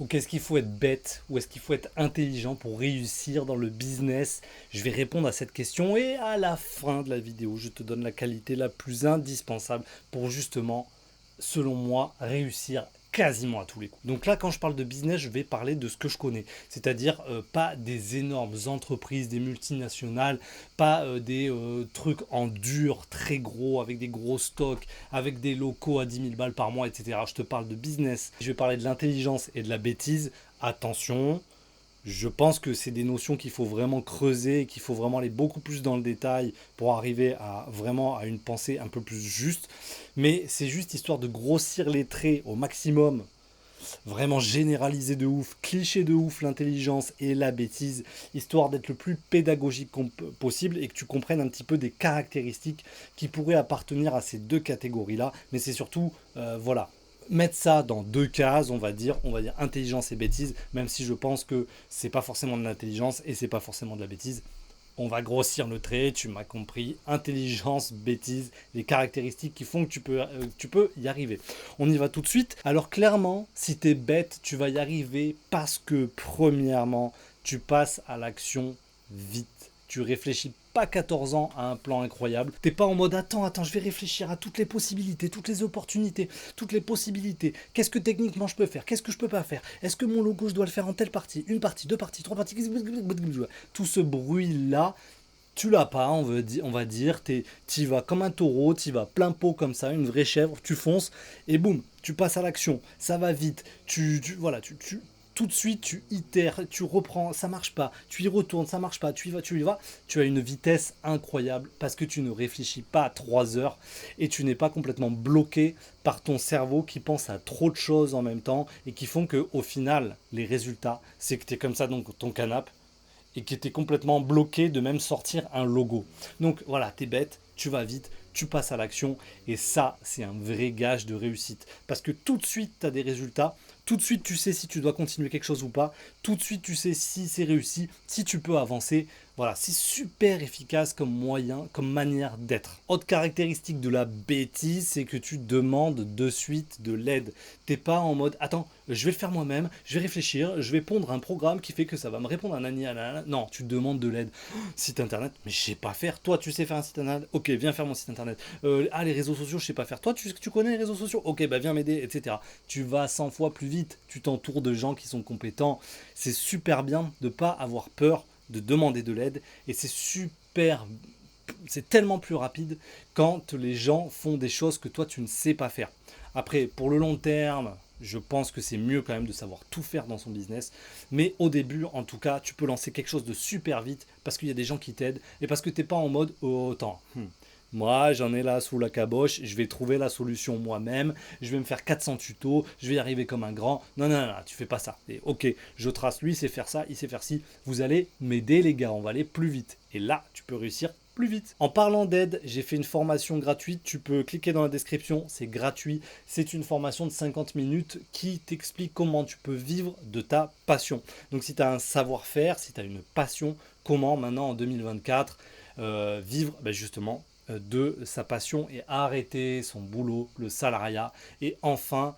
Donc est-ce qu'il faut être bête ou est-ce qu'il faut être intelligent pour réussir dans le business? Je vais répondre à cette question et à la fin de la vidéo, je te donne la qualité la plus indispensable pour justement, selon moi, réussir quasiment à tous les coups. Donc là, quand je parle de business, je vais parler de ce que je connais, c'est-à-dire pas des énormes entreprises, des multinationales, pas des trucs en dur, très gros, avec des gros stocks, avec des locaux à 10 000 balles par mois, etc. Je te parle de business, je vais parler de l'intelligence et de la bêtise. Attention, je pense que c'est des notions qu'il faut vraiment creuser, qu'il faut vraiment aller beaucoup plus dans le détail pour arriver à vraiment à une pensée un peu plus juste. Mais c'est juste histoire de grossir les traits au maximum, vraiment généraliser de ouf, cliché de ouf l'intelligence et la bêtise, histoire d'être le plus pédagogique possible et que tu comprennes un petit peu des caractéristiques qui pourraient appartenir à ces deux catégories-là. Mais c'est surtout, voilà, mettre ça dans deux cases, on va dire intelligence et bêtise, même si je pense que c'est pas forcément de l'intelligence et c'est pas forcément de la bêtise. On va grossir le trait, tu m'as compris, intelligence, bêtise, les caractéristiques qui font que tu peux y arriver. On y va tout de suite. Alors clairement, si tu es bête, tu vas y arriver parce que premièrement, tu passes à l'action vite. Tu réfléchis pas 14 ans à un plan incroyable. T'es pas en mode attends, je vais réfléchir à toutes les possibilités, toutes les opportunités, toutes les possibilités. Qu'est-ce que techniquement je peux faire? Qu'est-ce que je peux pas faire? Est-ce que mon logo je dois le faire en telle partie? Une partie, deux parties, trois parties? Tout ce bruit-là, tu l'as pas, on va dire, t'y vas comme un taureau, t'y vas plein pot comme ça, une vraie chèvre, tu fonces et boum, tu passes à l'action, ça va vite, voilà, tout de suite tu itères, tu reprends, ça marche pas, tu y retournes, ça marche pas, tu y vas, tu as une vitesse incroyable parce que tu ne réfléchis pas à 3 heures et tu n'es pas complètement bloqué par ton cerveau qui pense à trop de choses en même temps et qui font que au final, les résultats, c'est que tu es comme ça dans ton canapé et qui était complètement bloqué de même sortir un logo. Donc voilà, t'es bête, tu vas vite, tu passes à l'action et ça, c'est un vrai gage de réussite. Parce que tout de suite, tu as des résultats, tout de suite, tu sais si tu dois continuer quelque chose ou pas, tout de suite, tu sais si c'est réussi, si tu peux avancer. Voilà, c'est super efficace comme moyen, comme manière d'être. Autre caractéristique de la bêtise, c'est que tu demandes de suite de l'aide. T'es pas en mode, attends, je vais le faire moi-même, je vais réfléchir, je vais pondre un programme qui fait que ça va me répondre à un ani, non, tu demandes de l'aide. Site internet, mais je sais pas faire. Toi, tu sais faire un site internet. Ok, viens faire mon site internet. Les réseaux sociaux, je sais pas faire. Toi, tu connais les réseaux sociaux. Ok, bah viens m'aider, etc. Tu vas 100 fois plus vite. Tu t'entoures de gens qui sont compétents. C'est super bien de pas avoir peur de demander de l'aide et c'est tellement plus rapide quand les gens font des choses que toi tu ne sais pas faire. Après, pour le long terme, je pense que c'est mieux quand même de savoir tout faire dans son business. Mais au début, en tout cas, tu peux lancer quelque chose de super vite parce qu'il y a des gens qui t'aident et parce que tu n'es pas en mode oh, attends. Moi, j'en ai là sous la caboche, je vais trouver la solution moi-même, je vais me faire 400 tutos, je vais y arriver comme un grand. Non, non, non, tu fais pas ça. Et ok, je trace, lui, il sait faire ça, il sait faire ci. Vous allez m'aider, les gars, on va aller plus vite. Et là, tu peux réussir plus vite. En parlant d'aide, j'ai fait une formation gratuite. Tu peux cliquer dans la description, c'est gratuit. C'est une formation de 50 minutes qui t'explique comment tu peux vivre de ta passion. Donc, si tu as un savoir-faire, si tu as une passion, comment maintenant en 2024 vivre justement de sa passion et arrêter son boulot, le salariat et enfin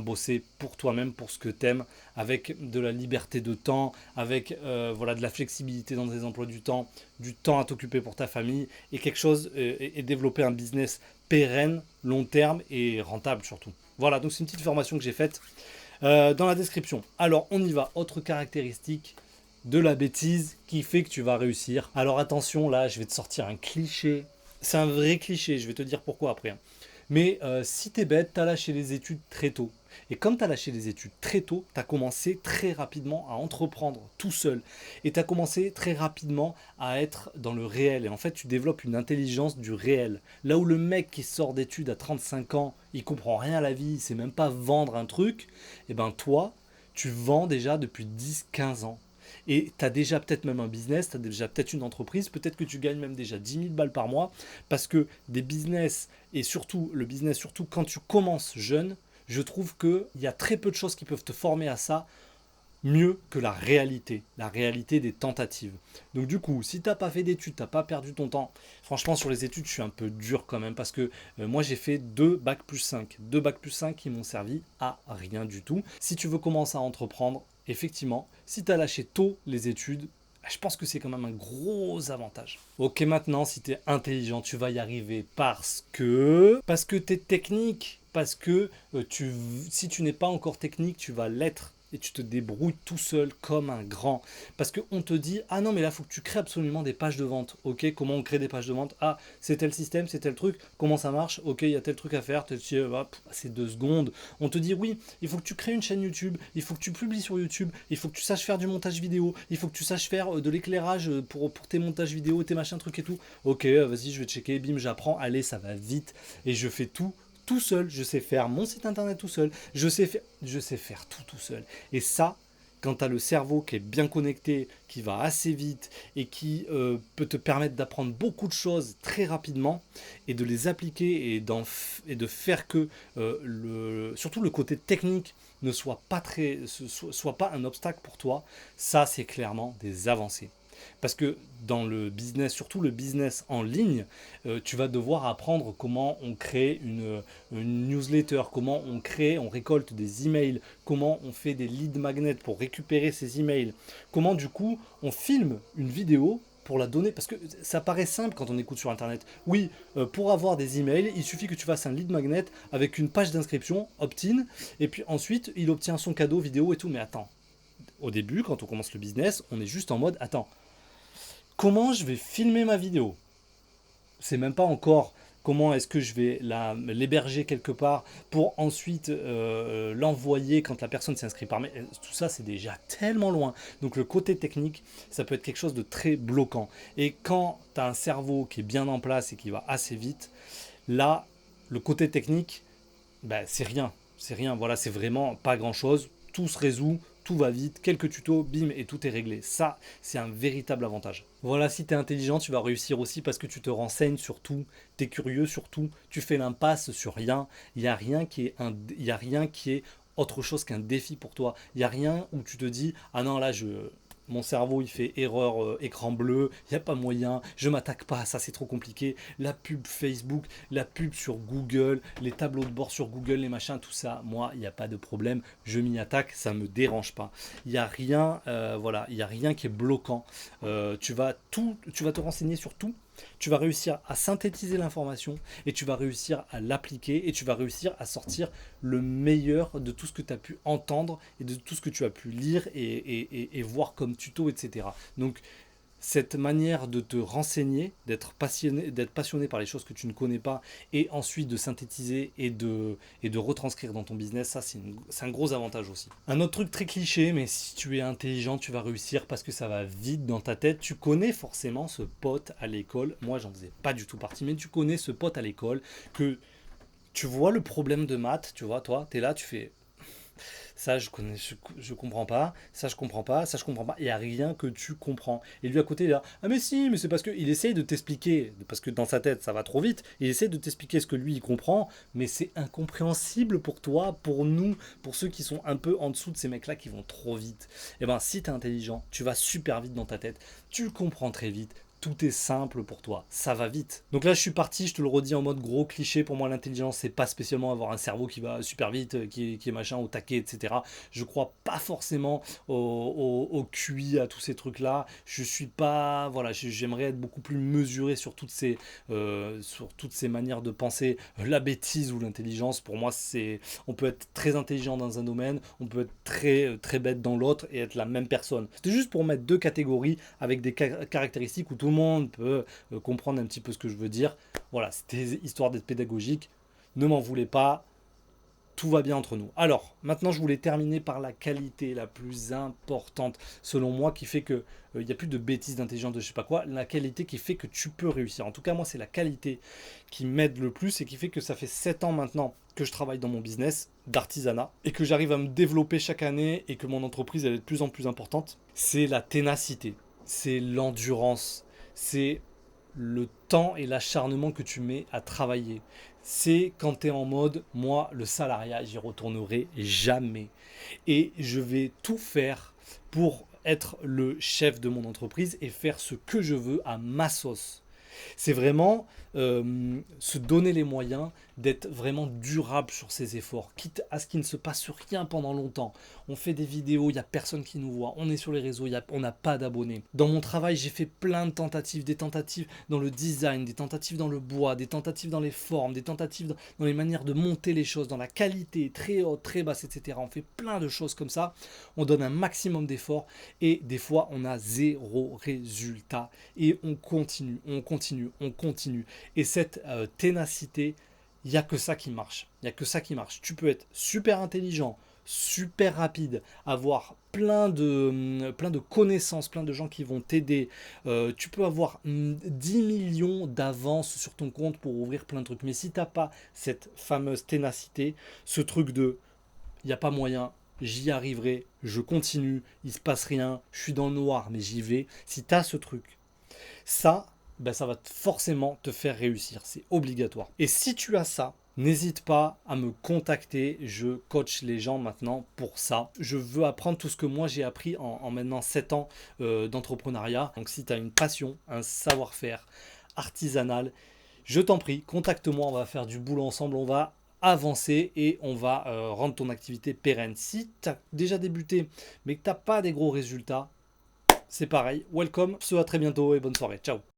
bosser pour toi-même, pour ce que t'aimes, avec de la liberté de temps, avec voilà, de la flexibilité dans tes emplois du temps à t'occuper pour ta famille et quelque chose et développer un business pérenne, long terme et rentable surtout. Voilà, donc c'est une petite formation que j'ai faite dans la description. Alors on y va, autre caractéristique de la bêtise qui fait que tu vas réussir. Alors attention, là, je vais te sortir un cliché. C'est un vrai cliché, je vais te dire pourquoi après, hein. Mais si t'es bête, t'as lâché les études très tôt. Et comme t'as lâché les études très tôt, t'as commencé très rapidement à entreprendre tout seul. Et t'as commencé très rapidement à être dans le réel. Et en fait, tu développes une intelligence du réel. Là où le mec qui sort d'études à 35 ans, il comprend rien à la vie, il sait même pas vendre un truc, et ben toi, tu vends déjà depuis 10, 15 ans. Et tu as déjà peut-être même un business, tu as déjà peut-être une entreprise, peut-être que tu gagnes même déjà 10 000 balles par mois, parce que des business, et surtout le business, surtout quand tu commences jeune, je trouve qu'il y a très peu de choses qui peuvent te former à ça, mieux que la réalité des tentatives. Donc du coup, si tu n'as pas fait d'études, tu n'as pas perdu ton temps, franchement sur les études, je suis un peu dur quand même parce que moi j'ai fait 2 bac plus 5. 2 bac plus 5 qui m'ont servi à rien du tout. Si tu veux commencer à entreprendre, effectivement, si tu as lâché tôt les études, je pense que c'est quand même un gros avantage. Ok, maintenant, si tu es intelligent, tu vas y arriver parce que tu es technique, parce que si tu n'es pas encore technique, tu vas l'être. Et tu te débrouilles tout seul comme un grand. Parce qu'on te dit, ah non, mais là, il faut que tu crées absolument des pages de vente. Ok, comment on crée des pages de vente? Ah, c'est tel système, c'est tel truc. Comment ça marche? Ok, il y a tel truc à faire. C'est 2 secondes. On te dit, oui, il faut que tu crées une chaîne YouTube. Il faut que tu publies sur YouTube. Il faut que tu saches faire du montage vidéo. Il faut que tu saches faire de l'éclairage pour tes montages vidéo, tes machins, trucs et tout. Ok, vas-y, je vais checker. Bim, j'apprends. Allez, ça va vite. Et je fais tout seul, je sais faire mon site internet tout seul, je sais faire tout seul. Et ça, quand tu as le cerveau qui est bien connecté, qui va assez vite et qui peut te permettre d'apprendre beaucoup de choses très rapidement et de les appliquer et de faire que surtout le côté technique ne soit pas un obstacle pour toi, ça c'est clairement des avancées. Parce que dans le business, surtout le business en ligne, tu vas devoir apprendre comment on crée une newsletter, comment on récolte des emails, comment on fait des lead magnets pour récupérer ces emails, comment du coup on filme une vidéo pour la donner, parce que ça paraît simple quand on écoute sur internet. Oui, pour avoir des emails, il suffit que tu fasses un lead magnet avec une page d'inscription, opt-in, et puis ensuite il obtient son cadeau vidéo et tout. Mais attends, au début, quand on commence le business, on est juste en mode, attends, comment je vais filmer ma vidéo? C'est même pas encore comment est-ce que je vais l'héberger quelque part pour ensuite l'envoyer quand la personne s'inscrit par mail. Tout ça, c'est déjà tellement loin. Donc le côté technique, ça peut être quelque chose de très bloquant. Et quand tu as un cerveau qui est bien en place et qui va assez vite, là, le côté technique, ben, c'est rien. C'est rien. Voilà, c'est vraiment pas grand-chose. Tout se résout, tout va vite, quelques tutos, bim, et tout est réglé. Ça, c'est un véritable avantage. Voilà, si tu es intelligent, tu vas réussir aussi parce que tu te renseignes sur tout, tu es curieux sur tout, tu fais l'impasse sur rien. Il n'y a rien il y a rien qui est autre chose qu'un défi pour toi. Il n'y a rien où tu te dis, ah non, là, mon cerveau il fait erreur écran bleu, il n'y a pas moyen, je m'attaque pas à ça, c'est trop compliqué. La pub Facebook, la pub sur Google, les tableaux de bord sur Google, les machins, tout ça, moi, il n'y a pas de problème, je m'y attaque, ça me dérange pas. Il n'y a rien, voilà, il n'y a rien qui est bloquant. Tu vas te renseigner sur tout. Tu vas réussir à synthétiser l'information et tu vas réussir à l'appliquer et tu vas réussir à sortir le meilleur de tout ce que tu as pu entendre et de tout ce que tu as pu lire et voir comme tuto, etc. Donc, cette manière de te renseigner, d'être passionné par les choses que tu ne connais pas et ensuite de synthétiser et de retranscrire dans ton business, ça c'est un gros avantage aussi. Un autre truc très cliché, mais si tu es intelligent, tu vas réussir parce que ça va vite dans ta tête. Tu connais forcément ce pote à l'école, moi j'en faisais pas du tout partie, mais tu connais ce pote à l'école que tu vois le problème de maths, tu vois, toi, tu es là, tu fais ça je comprends pas, ça je comprends pas, ça je comprends pas, il n'y a rien que tu comprends. Et lui à côté il est là, ah mais si, mais c'est parce qu'il essaye de t'expliquer, parce que dans sa tête ça va trop vite, il essaie de t'expliquer ce que lui il comprend, mais c'est incompréhensible pour toi, pour nous, pour ceux qui sont un peu en dessous de ces mecs là qui vont trop vite. Et ben si tu es intelligent, tu vas super vite dans ta tête, tu comprends très vite, tout est simple pour toi, ça va vite. Donc là je suis parti, je te le redis en mode gros cliché, pour moi l'intelligence c'est pas spécialement avoir un cerveau qui va super vite, qui est machin au taquet, etc. Je crois pas forcément au QI, à tous ces trucs là, je suis pas, voilà, j'aimerais être beaucoup plus mesuré sur toutes ces manières de penser. La bêtise ou l'intelligence, pour moi on peut être très intelligent dans un domaine, on peut être très bête dans l'autre et être la même personne. C'était juste pour mettre 2 catégories avec des caractéristiques où tout le monde peut comprendre un petit peu ce que je veux dire. Voilà, c'était histoire d'être pédagogique. Ne m'en voulez pas, tout va bien entre nous. Alors, maintenant, je voulais terminer par la qualité la plus importante, selon moi, qui fait que il n'y a plus de bêtises d'intelligence, de je sais pas quoi, la qualité qui fait que tu peux réussir. En tout cas, moi, c'est la qualité qui m'aide le plus et qui fait que ça fait 7 ans maintenant que je travaille dans mon business d'artisanat et que j'arrive à me développer chaque année et que mon entreprise elle est de plus en plus importante. C'est la ténacité, c'est l'endurance, c'est le temps et l'acharnement que tu mets à travailler. c'est quand tu es en mode, moi, le salariat, j'y retournerai jamais. Et je vais tout faire pour être le chef de mon entreprise et faire ce que je veux à ma sauce. C'est vraiment se donner les moyens d'être vraiment durable sur ses efforts, quitte à ce qu'il ne se passe rien pendant longtemps. On fait des vidéos, il n'y a personne qui nous voit, on est sur les réseaux, on n'a pas d'abonnés. Dans mon travail, j'ai fait plein de tentatives, des tentatives dans le design, des tentatives dans le bois, des tentatives dans les formes, des tentatives dans les manières de monter les choses, dans la qualité, très haute, très basse, etc. On fait plein de choses comme ça, on donne un maximum d'efforts et des fois on a zéro résultat et on continue, on continue, on continue. Et cette ténacité, il n'y a que ça qui marche. Il n'y a que ça qui marche. Tu peux être super intelligent, super rapide, avoir plein de connaissances, plein de gens qui vont t'aider. Tu peux avoir 10 millions d'avance sur ton compte pour ouvrir plein de trucs. Mais si tu n'as pas cette fameuse ténacité, ce truc de il n'y a pas moyen, j'y arriverai, je continue, il se passe rien, je suis dans le noir, mais j'y vais. Si tu as ce truc, ça, ben, ça va forcément te faire réussir. C'est obligatoire. Et si tu as ça, n'hésite pas à me contacter. Je coach les gens maintenant pour ça. Je veux apprendre tout ce que moi j'ai appris en maintenant 7 ans d'entrepreneuriat. Donc si tu as une passion, un savoir-faire artisanal, je t'en prie, contacte-moi. On va faire du boulot ensemble. On va avancer et on va rendre ton activité pérenne. Si tu as déjà débuté mais que tu n'as pas des gros résultats, c'est pareil. Welcome. À très bientôt et bonne soirée. Ciao.